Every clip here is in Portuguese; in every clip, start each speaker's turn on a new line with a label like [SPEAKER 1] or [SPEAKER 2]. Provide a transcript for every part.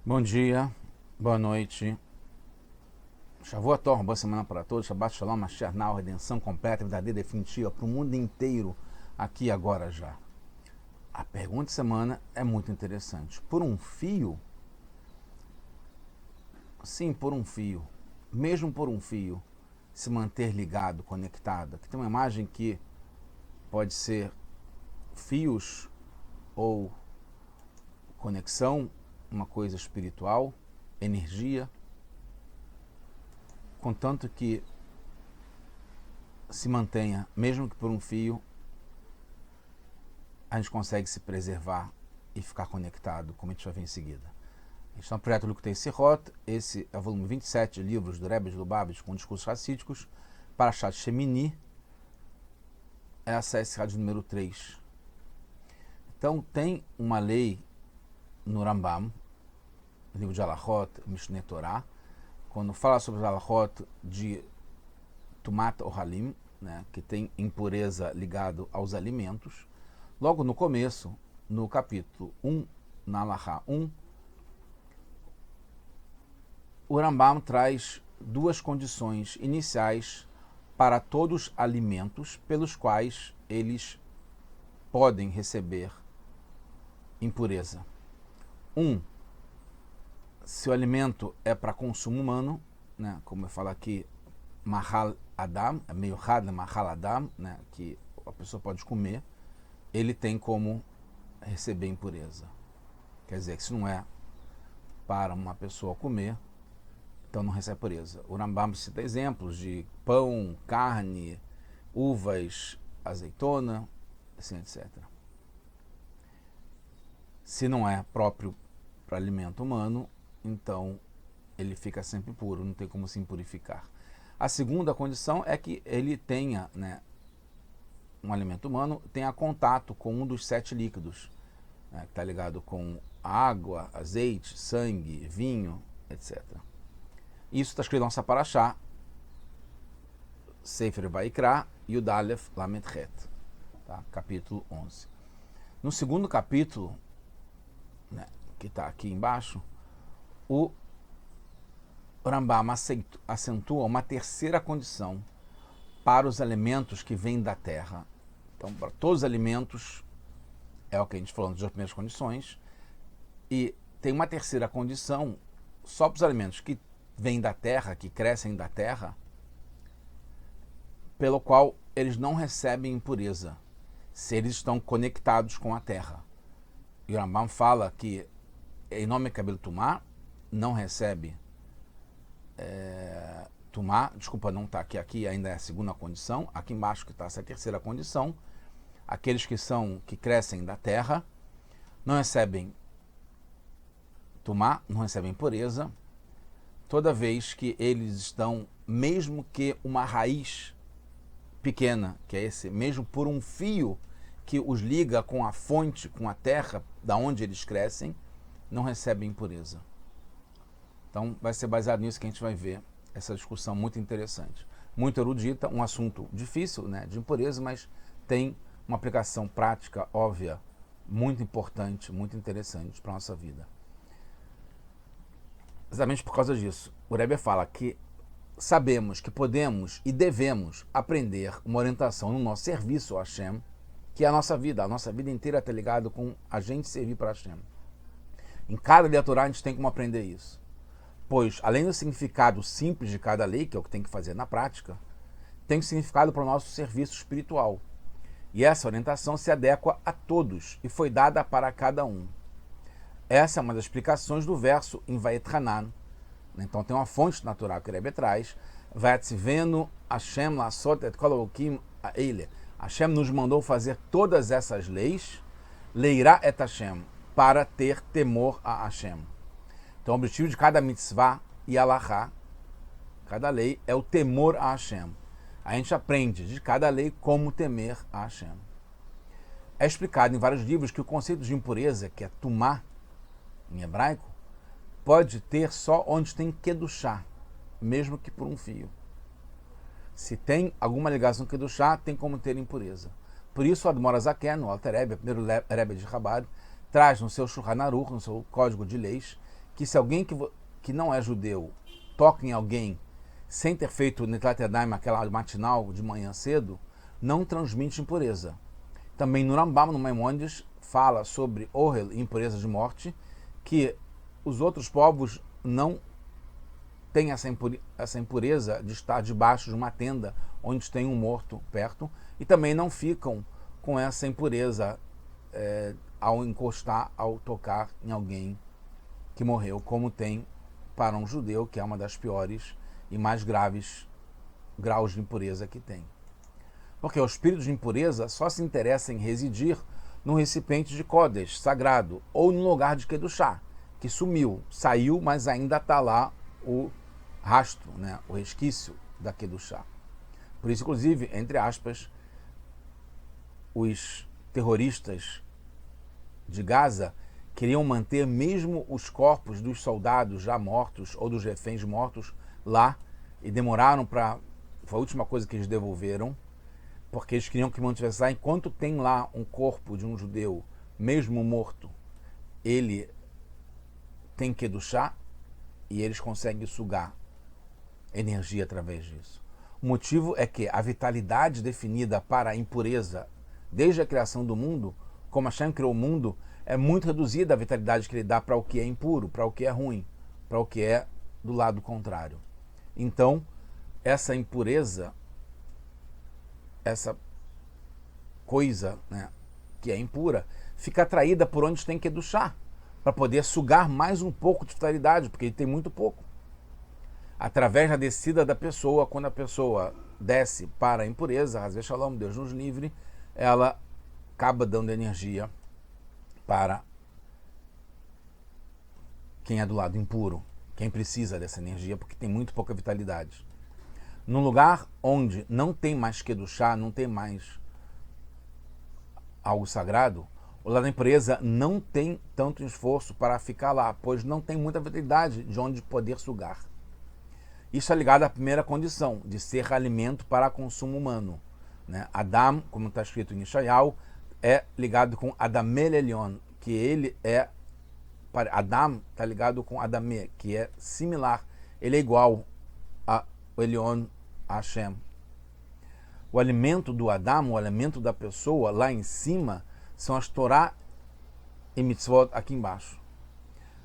[SPEAKER 1] Bom dia, boa noite. Shavuot Tov, boa semana para todos. Shabbat Shalom, Mashiach Now, redenção completa, verdadeira e definitiva para o mundo inteiro, aqui e agora já. A pergunta de semana é muito interessante. Por um fio? Sim, por um fio. Mesmo por um fio, se manter ligado, conectado. Aqui tem uma imagem que pode ser fios ou conexão, uma coisa espiritual, energia, contanto que se mantenha, mesmo que por um fio, a gente consegue se preservar e ficar conectado, como a gente vai ver em seguida. A gente está no projeto Likutei Sihot, esse é o volume 27 de livros do Rebbe de Lubavitch com discursos racídicos, Parashat Shemini, essa é a Sihá de número 3. Então tem uma lei no Rambam, no livro de Halachot, Mishneh Torah, quando fala sobre os Halachot de Tumat Ohalim, né, que tem impureza ligado aos alimentos, logo no começo, no capítulo 1, na Halachá 1, o Rambam traz duas condições iniciais para todos os alimentos pelos quais eles podem receber impureza. Se o alimento é para consumo humano, né, como eu falo aqui, Mahal Adam, é meio rad, Mahal Adam, né, que a pessoa pode comer, ele tem como receber impureza. Quer dizer, que se não é para uma pessoa comer, então não recebe pureza. O Rambam cita exemplos de pão, carne, uvas, azeitona, assim, etc. Se não é próprio para alimento humano, então ele fica sempre puro, não tem como se impurificar. A segunda condição é que ele tenha, né, um alimento humano, tenha contato com um dos 7 líquidos, né, que está ligado com água, azeite, sangue, vinho, etc. Isso está escrito na nossa Parashá, Sefer Vaikra, Yud Aleph Lamed Het, tá? Capítulo 11. No segundo capítulo, né, que está aqui embaixo, o Rambam acentua uma terceira condição para os alimentos que vêm da terra. Então, para todos os alimentos, é o que a gente falou nas duas primeiras condições, e tem uma terceira condição só para os alimentos que vêm da terra, que crescem da terra, pelo qual eles não recebem impureza, se eles estão conectados com a terra. E o Rambam fala que em nome Kabel Tumá não recebe Tumá, desculpa, não está aqui ainda é a segunda condição, aqui embaixo que está essa terceira condição, aqueles que crescem da terra não recebem Tumá, não recebem pureza, toda vez que eles estão, mesmo que uma raiz pequena, que é esse, mesmo por um fio que os liga com a fonte, com a terra, da onde eles crescem, não recebem impureza. Então vai ser baseado nisso que a gente vai ver essa discussão muito interessante. Muito erudita, um assunto difícil, né, de impureza, mas tem uma aplicação prática, óbvia, muito importante, muito interessante para a nossa vida. Exatamente por causa disso, o Rebbe fala que sabemos que podemos e devemos aprender uma orientação no nosso serviço a Hashem, que é a nossa vida inteira está ligada com a gente servir para Hashem. Em cada lei Torá a gente tem como aprender isso. Pois, além do significado simples de cada lei, que é o que tem que fazer na prática, tem um significado para o nosso serviço espiritual. E essa orientação se adequa a todos e foi dada para cada um. Essa é uma das explicações do verso em Vaetchanan. Então tem uma fonte natural que o Rebbe traz. Vaetzivenu Hashem lasot et kol elokim ha'ele. Hashem nos mandou fazer todas essas leis, leirá et Hashem, para ter temor a Hashem. Então o objetivo de cada mitzvah e alahá, cada lei, é o temor a Hashem. A gente aprende de cada lei como temer a Hashem. É explicado em vários livros que o conceito de impureza, que é tumá, em hebraico, pode ter só onde tem kedushá, mesmo que por um fio. Se tem alguma ligação com kedushá, tem como ter impureza. Por isso o Admor Azaken, o Alter Rebbe, o primeiro Rebbe de Chabad, traz no seu Shulchan Aruch, no seu código de leis, que se alguém que não é judeu toca em alguém sem ter feito Netilat Yadayim, aquela matinal de manhã cedo, não transmite impureza. Também no Rambam, no Maimônides, fala sobre Ohel, impureza de morte, que os outros povos não têm essa impureza de estar debaixo de uma tenda onde tem um morto perto, e também não ficam com essa impureza ao encostar, ao tocar em alguém que morreu, como tem para um judeu, que é uma das piores e mais graves graus de impureza que tem. Porque o espírito de impureza só se interessa em residir num recipiente de Kodesh, sagrado, ou no lugar de Kedushá, que sumiu, saiu, mas ainda está lá o rastro, né, o resquício da Kedushá. Por isso, inclusive, entre aspas, os terroristas de Gaza queriam manter mesmo os corpos dos soldados já mortos ou dos reféns mortos lá, e demoraram para... Foi a última coisa que eles devolveram, porque eles queriam que mantivesse lá. Enquanto tem lá um corpo de um judeu, mesmo morto, ele tem Kedushá, e eles conseguem sugar energia através disso. O motivo é que a vitalidade definida para a impureza desde a criação do mundo, como Hashem criou o mundo, é muito reduzida a vitalidade que ele dá para o que é impuro, para o que é ruim, para o que é do lado contrário. Então, essa impureza, essa coisa, né, que é impura, fica atraída por onde tem Kedushá, para poder sugar mais um pouco de vitalidade, porque ele tem muito pouco. Através da descida da pessoa, quando a pessoa desce para a impureza, Hazve Shalom, Deus nos livre, ela acaba dando energia para quem é do lado impuro, quem precisa dessa energia, porque tem muito pouca vitalidade. Num lugar onde não tem mais Kedushá, não tem mais algo sagrado, o lado da impureza não tem tanto esforço para ficar lá, pois não tem muita vitalidade de onde poder sugar. Isso é ligado à primeira condição, de ser alimento para consumo humano, né? Adam, como está escrito em Yeshayahu, é ligado com Adamel Elion, que ele é... Adam está ligado com Adamé, que é similar, ele é igual a Elion, a Hashem. O alimento do Adam, o alimento da pessoa, lá em cima, são as Torá e Mitzvot aqui embaixo.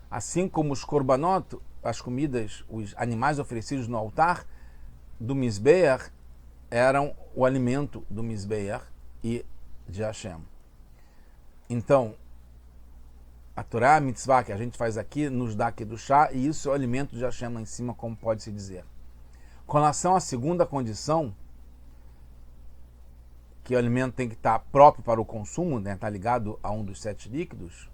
[SPEAKER 1] Assim como os Korbanot, as comidas, os animais oferecidos no altar do Mizbeach, eram o alimento do Mizbeach e de Hashem. Então, a Torá, a mitzvah que a gente faz aqui, nos dá Kedushá, e isso é o alimento de Hashem lá em cima, como pode-se dizer. Com relação à segunda condição, que o alimento tem que estar próprio para o consumo, né, está ligado a um dos 7 líquidos.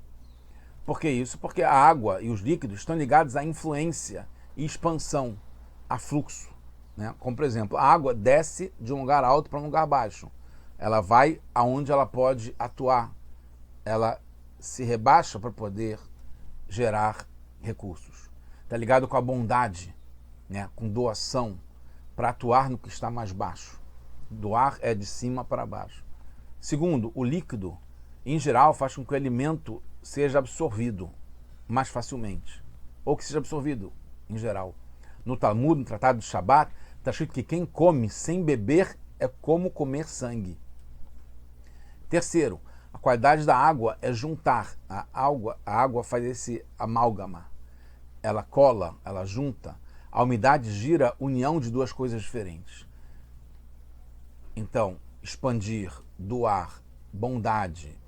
[SPEAKER 1] Por que isso? Porque a água e os líquidos estão ligados à influência e expansão, a fluxo. Né? Como, por exemplo, a água desce de um lugar alto para um lugar baixo. Ela vai aonde ela pode atuar. Ela se rebaixa para poder gerar recursos. Está ligado com a bondade, né? Com doação, para atuar no que está mais baixo. Doar é de cima para baixo. Segundo, o líquido, em geral, faz com que o alimento seja absorvido mais facilmente. Ou que seja absorvido, em geral. No Talmud, no Tratado de Shabat, está escrito que quem come sem beber é como comer sangue. Terceiro, a qualidade da água é juntar. A água faz esse amálgama. Ela cola, ela junta. A umidade gira união de duas coisas diferentes. Então, expandir, doar, bondade,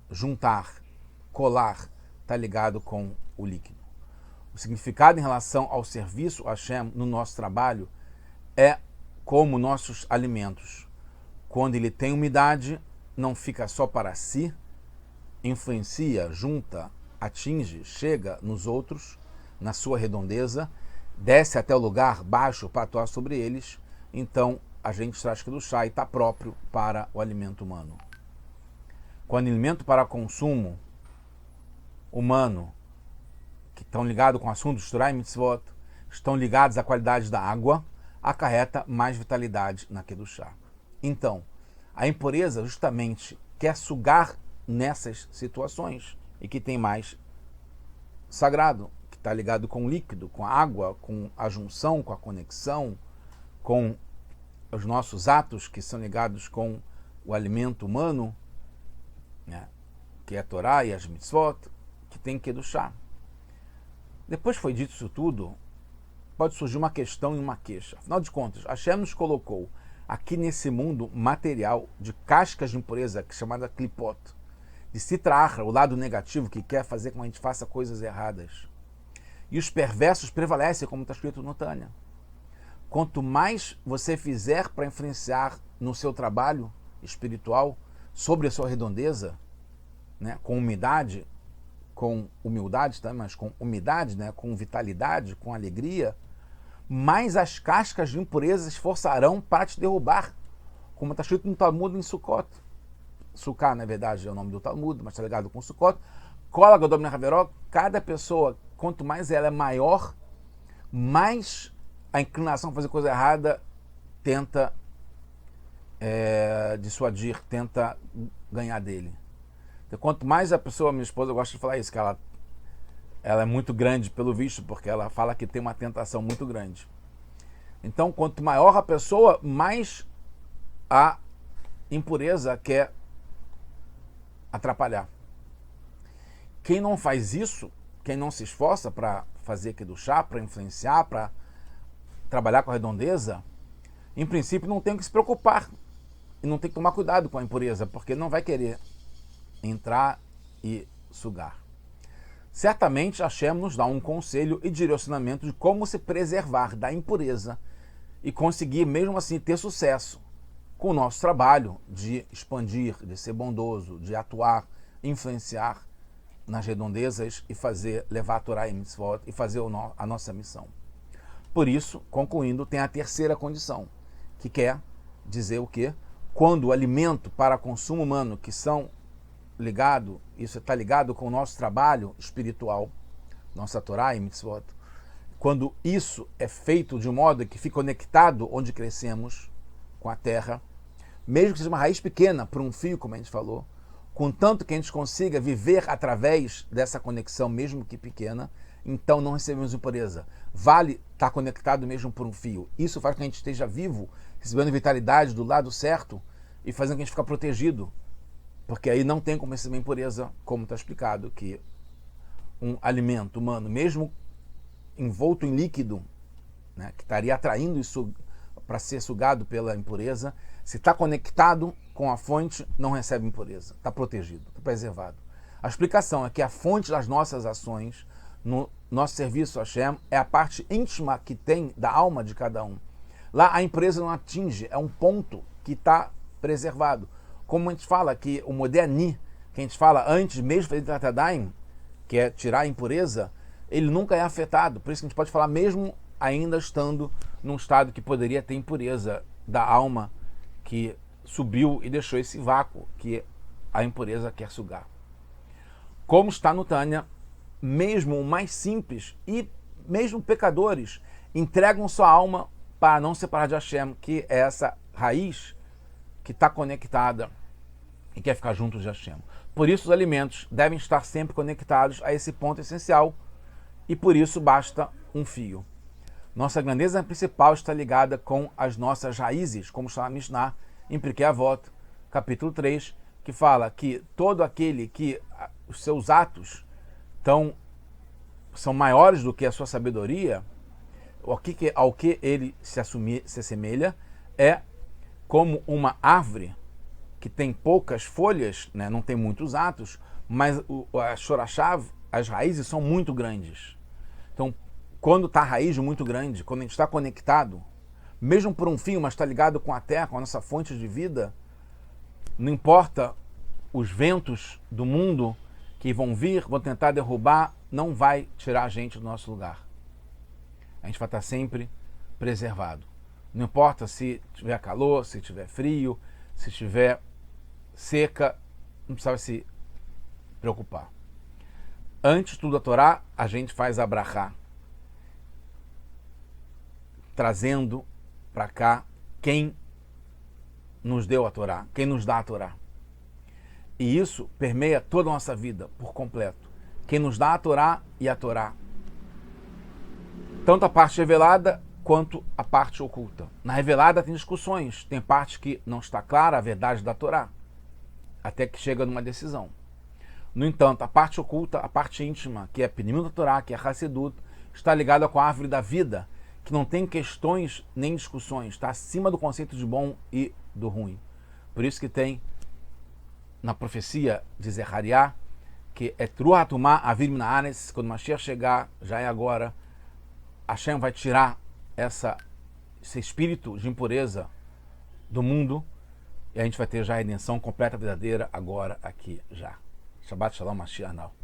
[SPEAKER 1] juntar, colar, está ligado com o líquido. O significado em relação ao serviço a Hashem no nosso trabalho é como nossos alimentos. Quando ele tem umidade, não fica só para si, influencia, junta, atinge, chega nos outros, na sua redondeza, desce até o lugar baixo para atuar sobre eles, então a gente traz Kedushá e está próprio para o alimento humano. Quando alimento para consumo humano, que estão ligados com o assunto dos Torá e Mitzvot, estão ligados à qualidade da água, acarreta mais vitalidade na Kedushá. Então, a impureza justamente quer sugar nessas situações e que tem mais sagrado, que está ligado com o líquido, com a água, com a junção, com a conexão, com os nossos atos que são ligados com o alimento humano, né, que é a Torá e as mitzvot, que tem que educhar. Depois foi dito isso tudo, pode surgir uma questão e uma queixa. Afinal de contas, Hashem nos colocou aqui nesse mundo material de cascas de impureza, que é chamada klipot, de sitra achra, o lado negativo que quer fazer com que a gente faça coisas erradas. E os perversos prevalecem, como está escrito no Tânia. Quanto mais você fizer para influenciar no seu trabalho espiritual, sobre a sua redondeza, né, com humildade, mas com umidade, né, com vitalidade, com alegria, mais as cascas de impureza esforçarão para te derrubar, como está escrito no Talmud em Sukkot. Sukkah, na verdade, é o nome do Talmud, mas está ligado com Sukkot. Cada pessoa, quanto mais ela é maior, mais a inclinação a fazer coisa errada tenta dissuadir, tenta ganhar dele. Então, quanto mais a pessoa, minha esposa gosta de falar isso, que ela é muito grande pelo visto, porque ela fala que tem uma tentação muito grande. Então, quanto maior a pessoa, mais a impureza quer atrapalhar. Quem não faz isso, quem não se esforça para fazer kedushá, para influenciar, para trabalhar com a redondeza, em princípio não tem que se preocupar e não tem que tomar cuidado com a impureza, porque não vai querer entrar e sugar. Certamente Hashem nos dá um conselho e direcionamento de como se preservar da impureza e conseguir mesmo assim ter sucesso com o nosso trabalho de expandir, de ser bondoso, de atuar, influenciar nas redondezas e levar a Torá e mitzvot e fazer a nossa missão. Por isso, concluindo, tem a terceira condição, que quer dizer o quê? Quando o alimento para consumo humano, que são isso está ligado com o nosso trabalho espiritual, nossa Torá e mitzvot, quando isso é feito de um modo que fica conectado onde crescemos, com a terra, mesmo que seja uma raiz pequena, por um fio, como a gente falou, contanto que a gente consiga viver através dessa conexão, mesmo que pequena, então não recebemos impureza. Vale estar conectado mesmo por um fio. Isso faz com que a gente esteja vivo, recebendo vitalidade do lado certo e fazendo com que a gente fique protegido. Porque aí não tem como receber impureza, como está explicado, que um alimento humano, mesmo envolto em líquido, né, que estaria atraindo isso para ser sugado pela impureza, se está conectado com a fonte, não recebe impureza, está protegido, está preservado. A explicação é que a fonte das nossas ações, no nosso serviço a Hashem, é a parte íntima que tem da alma de cada um. Lá a impureza não atinge, é um ponto que está preservado. Como a gente fala que o moderni, que a gente fala antes mesmo de fazer tratadaim, que é tirar a impureza, ele nunca é afetado. Por isso que a gente pode falar mesmo ainda estando num estado que poderia ter impureza da alma que subiu e deixou esse vácuo que a impureza quer sugar. Como está no Tânia, mesmo o mais simples e mesmo pecadores entregam sua alma para não separar de Hashem, que é essa raiz que está conectada e quer ficar junto de Hashem. Por isso os alimentos devem estar sempre conectados a esse ponto essencial e por isso basta um fio. Nossa grandeza principal está ligada com as nossas raízes, como está na Mishnah, em Pirkei Avot, capítulo 3, que fala que todo aquele que os seus atos são maiores do que a sua sabedoria, ao que ele se assemelha, é como uma árvore que tem poucas folhas, né, não tem muitos atos, mas a shorachav, as raízes são muito grandes. Então, quando está a raiz muito grande, quando a gente está conectado, mesmo por um fio, mas está ligado com a terra, com a nossa fonte de vida, não importa os ventos do mundo que vão vir, vão tentar derrubar, não vai tirar a gente do nosso lugar. A gente vai estar sempre preservado. Não importa se tiver calor, se tiver frio, se tiver seca, não precisa se preocupar. Antes de tudo a Torá, a gente faz a brachá, trazendo para cá quem nos deu a Torá, quem nos dá a Torá. E isso permeia toda a nossa vida por completo. quem nos dá a Torá e a Torá. Tanto a parte revelada quanto a parte oculta. Na revelada tem discussões, tem parte que não está clara a verdade da Torá, até que chega numa decisão. No entanto, a parte oculta, a parte íntima, que é Pnimiyut da Torá, que é Hassidut, está ligada com a árvore da vida, que não tem questões nem discussões, está acima do conceito de bom e do ruim. Por isso que tem na profecia de Zechariah, que é Truah Tumá Avir Min Haaretz, quando Mashiach chegar, já é agora, Hashem vai tirar esse espírito de impureza do mundo e a gente vai ter já a redenção completa, verdadeira, agora, aqui, já. Shabbat Shalom, Mashiach Now.